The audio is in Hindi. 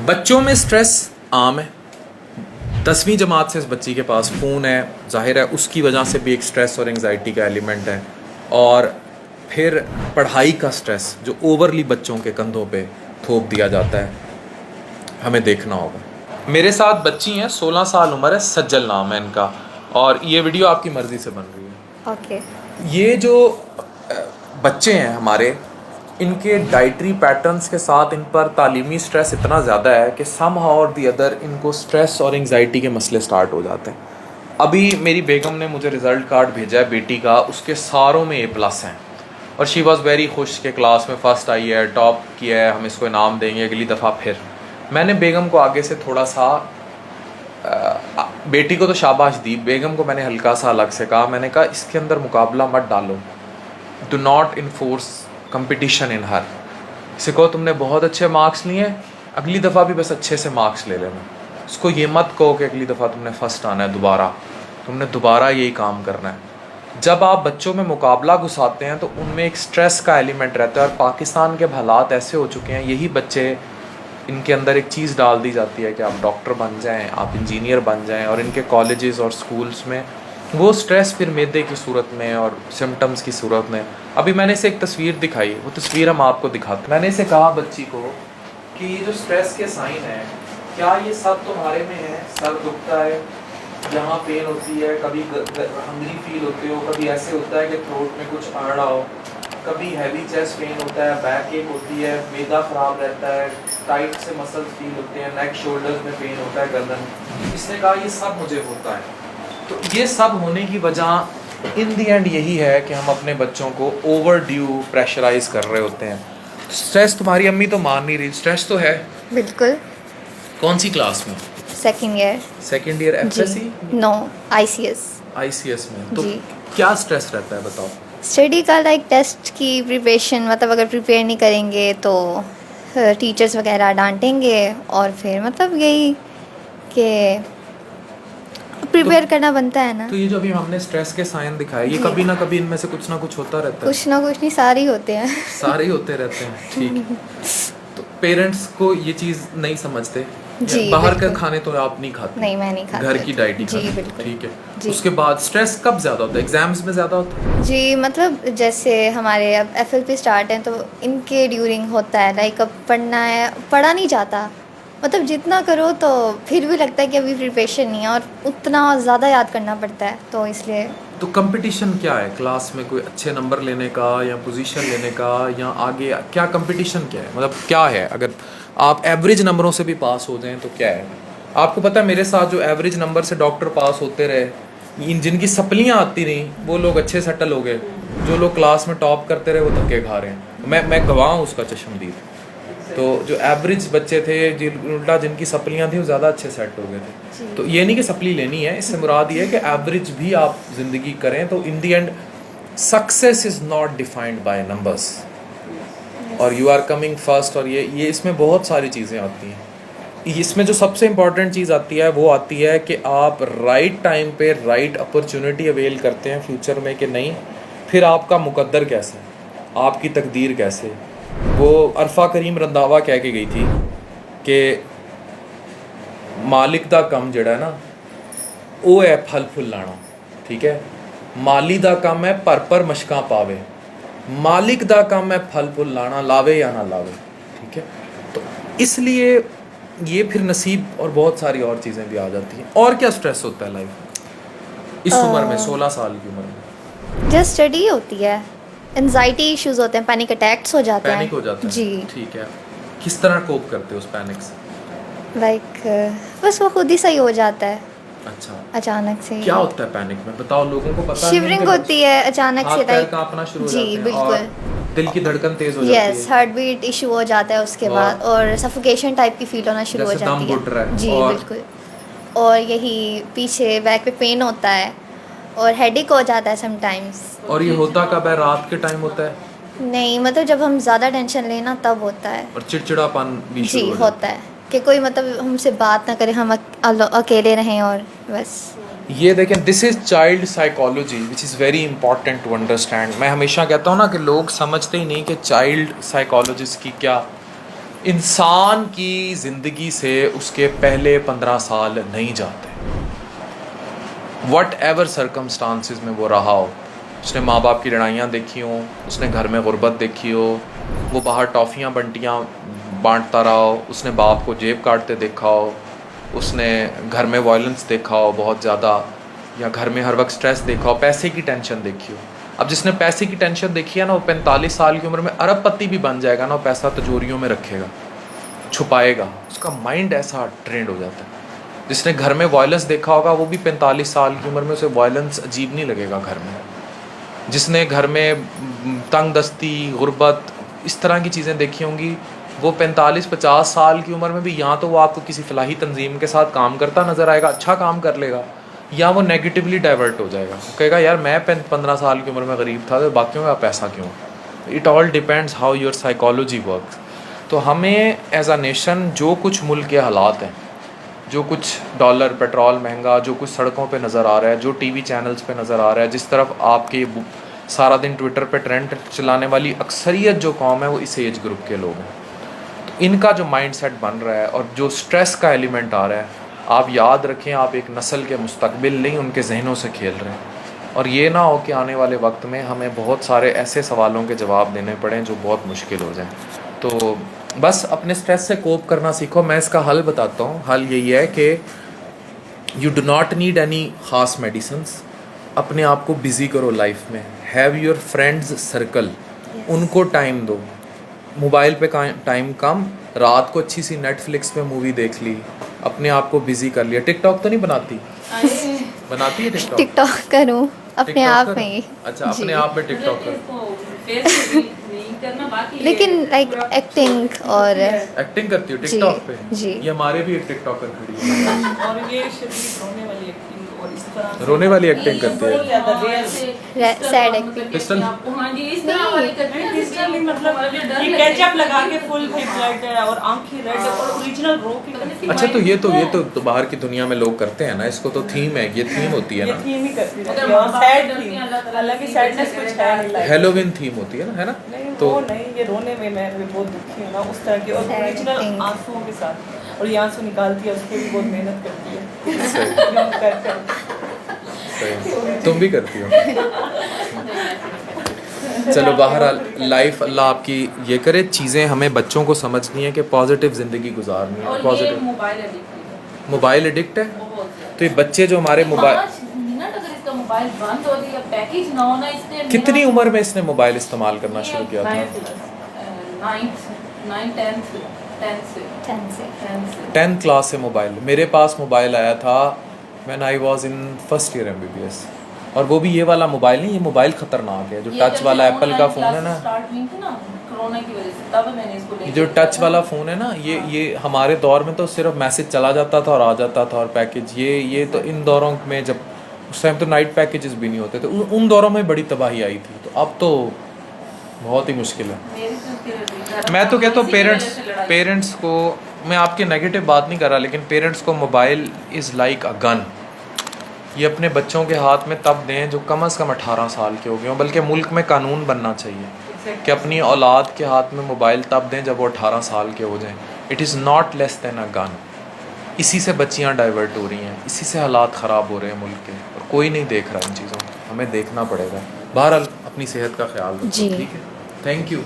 बच्चों में स्ट्रेस आम है। 10वीं जमात से इस बच्ची के पास फ़ोन है, जाहिर है उसकी वजह से भी एक स्ट्रेस और एंजाइटी का एलिमेंट है। और फिर पढ़ाई का स्ट्रेस जो ओवरली बच्चों के कंधों पे थोप दिया जाता है, हमें देखना होगा। मेरे साथ बच्ची हैं, 16 साल उम्र है, सज्जल नाम है इनका, और ये वीडियो आपकी मर्ज़ी से बन रही है। ओके। ये जो बच्चे हैं हमारे, इनके डाइटरी पैटर्न्स के साथ इन पर तालीमी स्ट्रेस इतना ज़्यादा है कि समहाउ और दी अदर इनको स्ट्रेस और एंजाइटी के मसले स्टार्ट हो जाते हैं। अभी मेरी बेगम ने मुझे रिज़ल्ट कार्ड भेजा है बेटी का, उसके सारों में A+ हैं और शी वॉज़ वेरी खुश के क्लास में फ़र्स्ट आई है, टॉप किया है, हम इसको इनाम देंगे अगली दफ़ा। फिर मैंने बेगम को आगे से थोड़ा सा बेटी को तो शाबाश दी, बेगम को मैंने हल्का सा अलग से कहा, मैंने कहा इसके अंदर मुकाबला मत डालो, do not enforce competition in her. इसे कहो तुमने बहुत अच्छे मार्क्स लिए, अगली दफ़ा भी बस अच्छे से मार्क्स ले लेना। इसको ये मत कहो कि अगली दफ़ा तुमने फ़र्स्ट आना है, तुमने दोबारा यही काम करना है। जब आप बच्चों में मुकाबला घुसाते हैं तो उनमें एक स्ट्रेस का एलिमेंट रहता है, और पाकिस्तान के हालात ऐसे हो चुके हैं, यही बच्चे, इनके अंदर एक चीज़ डाल दी जाती है कि आप डॉक्टर बन जाएं, आप इंजीनियर बन जाएं, और इनके कॉलेजेस और स्कूल्स में वो स्ट्रेस फिर मैदे की सूरत में और सिम्टम्स की सूरत में। अभी मैंने इसे एक तस्वीर दिखाई, वो तस्वीर हम आपको दिखाते। मैंने इसे कहा बच्ची को कि ये जो स्ट्रेस के साइन है, क्या ये सब तुम्हारे में है? सर दुखता है, यहाँ पेन होती है, कभी हंगरी फील होते हो, कभी ऐसे होता है कि थ्रोट में कुछ आ रहा हो, कभी हैवी चेस्ट पेन होता है, बैक एक होती है, मैदा ख़राब रहता है, टाइट से मसल्स फील होते हैं, नेक शोल्डर्स में पेन होता है, गर्दन। इसने कहा ये सब मुझे होता है। तो ये सब होने की वजह इन दी एंड यही है कि हम अपने बच्चों को ओवर ड्यू प्रेशराइज कर रहे होते हैं। स्ट्रेस तुम्हारी अम्मी तो मान नहीं रही, स्ट्रेस तो है। बिल्कुल। कौन सी क्लास में? Second year. Second year FSC? No, ICS। ICS में। तो जी। क्या स्ट्रेस रहता है बताओ? स्टडी का, लाइक टेस्ट की प्रिपरेशन, मतलब अगर प्रिपेयर नहीं करेंगे तो टीचर्स वगैरह डांटेंगे, और फिर मतलब यही कि प्रिपेयर करना बनता है ना। तो ये जो अभी हमने स्ट्रेस के साइन दिखाए, ये कभी ना कभी इनमें से कुछ ना कुछ होता रहता है। कुछ ना कुछ नहीं, सारे ही होते हैं। सारे ही होते रहते हैं, ठीक। तो पेरेंट्स को ये चीज़ नहीं समझते। जी, बाहर का बिल्कुल। खाने तो आप नहीं खाते? नहीं, मैं नहीं खाती। घर की डाइट ही जी, खाते? बिल्कुल। ठीक है। जी। उसके बाद स्ट्रेस कब ज़्यादा होता है? एग्जाम्स में ज़्यादा होता है? जी, मतलब जैसे हमारे अब FLP स्टार्ट हैं तो इनके ड्यूरिंग होता है, लाइक अब पढ़ना है, पढ़ा नहीं जाता, मतलब जितना करो तो फिर भी लगता है कि अभी प्रिपरेशन नहीं है, और उतना ज़्यादा याद करना पड़ता है, तो इसलिए। तो कंपटीशन क्या है क्लास में? कोई अच्छे नंबर लेने का, या पोजीशन लेने का, या आगे क्या कंपटीशन क्या है? मतलब क्या है? अगर आप एवरेज नंबरों से भी पास हो जाएं तो क्या है? आपको पता है मेरे साथ जो एवरेज नंबर से डॉक्टर पास होते रहे, इन जिनकी सप्लियाँ आती रहीं, वो लोग अच्छे सेटल हो गए। जो लोग क्लास में टॉप करते रहे वो धक्के खा रहे हैं। मैं गवाह हूँ उसका, चश्मदीद। तो जो एवरेज बच्चे थे, उल्टा जिनकी सप्लियाँ थी, वो ज़्यादा अच्छे सेट हो गए थे। तो ये नहीं कि सप्ली लेनी है, इससे मुराद ये है कि एवरेज भी आप ज़िंदगी करें तो in the end success is not defined by numbers, और यू आर कमिंग फर्स्ट, और ये इसमें बहुत सारी चीज़ें आती हैं। इसमें जो सबसे इम्पॉर्टेंट चीज़ आती है वो आती है कि आप राइट टाइम पे राइट अपॉर्चुनिटी अवेल करते हैं फ्यूचर में कि नहीं। फिर आपका मुकद्दर कैसे, आपकी तकदीर कैसे। वो अरफा करीम रंधावा कह के गई थी कि मालिक दा कम जड़ा है ना, वो है फल फुल लाना, ठीक है। माली दा कम है पर मशकां पावे, मालिक दा कम है फल फुल लाना, लावे या ना लावे, ठीक है। तो इसलिए ये फिर नसीब और बहुत सारी और चीज़ें भी आ जाती हैं। और क्या स्ट्रेस होता है लाइफ में इस उम्र में, 16 साल की उम्र में? जस्ट स्टडी होती है, एंजाइटी इश्यूज होते हैं, पैनिक अटैक्स हो जाते हैं। पैनिक हो जाता है? जी। ठीक है। किस तरह कोप करते हो उस पैनिक से? लाइक बस वो खुद ही सही हो जाता है। अच्छा, अचानक से। क्या होता है पैनिक में, बताओ लोगों को पता नहीं। शिवरिंग होती है अचानक से, लाइक कांपना शुरू हो जी जाते हैं, बिल्कुल। और दिल की धड़कन तेज हो जाती है। यस, हार्ट बीट इशू हो जाता है उसके बाद, और सफोकेशन टाइप की फील होना शुरू हो जैसे दम जाती घुट रहा है। है। जी और बिल्कुल। और यही पीछे बैक पे पेन होता है, और हेडेक हो जाता है समटाइम्स। और ये होता कब है? रात के टाइम होता है? नहीं, मतलब जब हम ज़्यादा टेंशन लेना तब होता है। और चिड़चिड़ापन भी जी शुरू हो होता है कि कोई मतलब हमसे बात ना करे, हम अकेले रहें, और बस। ये देखें, this is child psychology which is very important to understand. मैं हमेशा कहता हूँ ना कि लोग समझते ही नहीं कि चाइल्ड साइकोलॉजिस्ट की क्या इंसान की ज़िंदगी से उसके पहले 15 साल नहीं जाते, वट एवर सर्कमस्टांसिस में वो रहा हो। उसने माँ बाप की लड़ाइयाँ देखी हों, उसने घर में गुर्बत देखी हो, वो बाहर टॉफ़ियाँ बंटियाँ बांटता रहा हो, उसने बाप को जेब काटते देखा हो, उसने घर में वायलेंस देखा हो बहुत ज़्यादा, या घर में हर वक्त स्ट्रेस देखा हो, पैसे की टेंशन देखी हो। अब जिसने पैसे की टेंशन देखी है ना, वो 45 साल की उम्र में अरबपति भी बन जाएगा ना, वो पैसा तिजोरियों में रखेगा, छुपाएगा, उसका माइंड ऐसा ट्रेंड हो जाता है। जिसने घर में वायलेंस देखा होगा, वो भी 45 साल की उम्र में उसे वायलेंस अजीब नहीं लगेगा घर में। जिसने घर में तंग दस्ती, गुर्बत, इस तरह की चीज़ें देखी होंगी, वो 45-50 साल की उम्र में भी या तो वो आपको किसी फलाही तंजीम के साथ काम करता नज़र आएगा, अच्छा काम कर लेगा, या वो नेगेटिवली डाइवर्ट हो जाएगा, कहेगा यार मैं 15 साल की उम्र में गरीब था तो बाकियों का पैसा क्यों। It all depends how your psychology works. तो हमें एज अ नेशन जो कुछ मुल्क के हालात हैं, जो कुछ डॉलर पेट्रोल महंगा, जो कुछ सड़कों पे नज़र आ रहा है, जो टीवी चैनल्स पे नज़र आ रहा है, जिस तरफ आपके सारा दिन ट्विटर पे ट्रेंड चलाने वाली अक्सरियत जो कौम है वो इस एज ग्रुप के लोग हैं, तो इनका जो माइंडसेट बन रहा है और जो स्ट्रेस का एलिमेंट आ रहा है, आप याद रखें आप एक नस्ल के मुस्तकबिल नहीं उनके जहनों से खेल रहे हैं। और ये ना हो कि आने वाले वक्त में हमें बहुत सारे ऐसे सवालों के जवाब देने पड़ें जो बहुत मुश्किल हो जाएं। तो बस अपने स्ट्रेस से कोप करना सीखो। मैं इसका हल बताता हूँ। हल यही है कि you do not need any ख़ास मेडिसिन्स। अपने आप को बिज़ी करो लाइफ में। हैव योर फ्रेंड्स सर्कल, उनको टाइम दो। मोबाइल पे टाइम कम, रात को अच्छी सी नेटफ्लिक्स पे मूवी देख ली, अपने आप को बिज़ी कर लिया। टिकटॉक तो नहीं बनाती? बनाती है टिकटॉक? टिकटॉक करूँ अपने आप में ही। अच्छा, अपने आप में टिकटॉक कर। लेकिन लाइक एक्टिंग और एक्टिंग करती हो टिकटॉक पे? जी। ये हमारे भी एक टिकटॉकर खड़ी है और ये शरीफ रोने वाली एक्टिंग और इस तरह से रोने वाली एक्टिंग करती है। बहुत ज्यादा रियल सैड एक्टिंग। पिस्टल हाँ जी, इस तरह वाली करते हैं पिस्टल नहीं, मतलब ये केचप लगा के फुल ब्लड है और आंखें रेड है और ओरिजिनल रो की करती है। अच्छा, तो ये तो बाहर की दुनिया में लोग करते हैं ना, इसको तो थीम है, ये थीम होती है ये ना, थीम ही करती है और सैड थीम, हालांकि सैडनेस कुछ है नहीं लाइफ। हेलोविन थीम होती है ना, है ना? नहीं तो वो नहीं, ये रोने में मैं भी बहुत दुखी हूँ ना उस तरह की, और Sad ओरिजिनल thing. आंसुओं के साथ, और ये आंसू निकालती है उसके भी बहुत मेहनत करती है। सही यंग कर सही, तुम भी करती हो। चलो, बहरहाल लाइफ अल्लाह आपकी ये करे, चीज़ें हमें बच्चों को समझनी है कि पॉजिटिव ज़िंदगी गुजारनी है। और ये पॉजिटिव मोबाइल एडिक्ट है मोबाइल एडिक्ट है, बहुत ज्यादा। तो ये बच्चे जो हमारे मोबाइल, 5 मिनट अगर इसका मोबाइल बंद हो जाए या पैकेज ना होना, इसने कितनी उम्र में इसने मोबाइल इस्तेमाल करना शुरू किया था? 10th क्लास से मोबाइल। मेरे पास मोबाइल आया था when I was in first year MBBS, और वो भी ये वाला मोबाइल नहीं, ये मोबाइल ख़तरनाक है जो टच वाला एप्पल का फ़ोन है ना, ये जो टच वाला फ़ोन है ना, ये हमारे दौर में तो सिर्फ मैसेज चला जाता था और आ जाता था, और पैकेज ये तो इन दौरों में, जब उस टाइम तो नाइट पैकेजेस भी नहीं होते थे, उन दौरों में बड़ी तबाही आई थी। तो अब तो बहुत ही मुश्किल है। मैं तो कहता हूँ पेरेंट्स को, मैं आपकी नेगेटिव बात नहीं कर रहा, लेकिन पेरेंट्स को mobile is like a gun. ये अपने बच्चों के हाथ में तब दें जो कम से कम 18 साल के हो गए हों, बल्कि मुल्क में कानून बनना चाहिए कि अपनी औलाद के हाथ में मोबाइल तब दें जब वो 18 साल के हो जाएं। It is not less than a gun. इसी से बच्चियाँ डाइवर्ट हो रही हैं, इसी से हालात ख़राब हो रहे हैं मुल्क के, और कोई नहीं देख रहा इन चीज़ों को। हमें देखना पड़ेगा। बहरहाल अपनी सेहत का ख्याल रखो, जी। ठीक है? Thank you.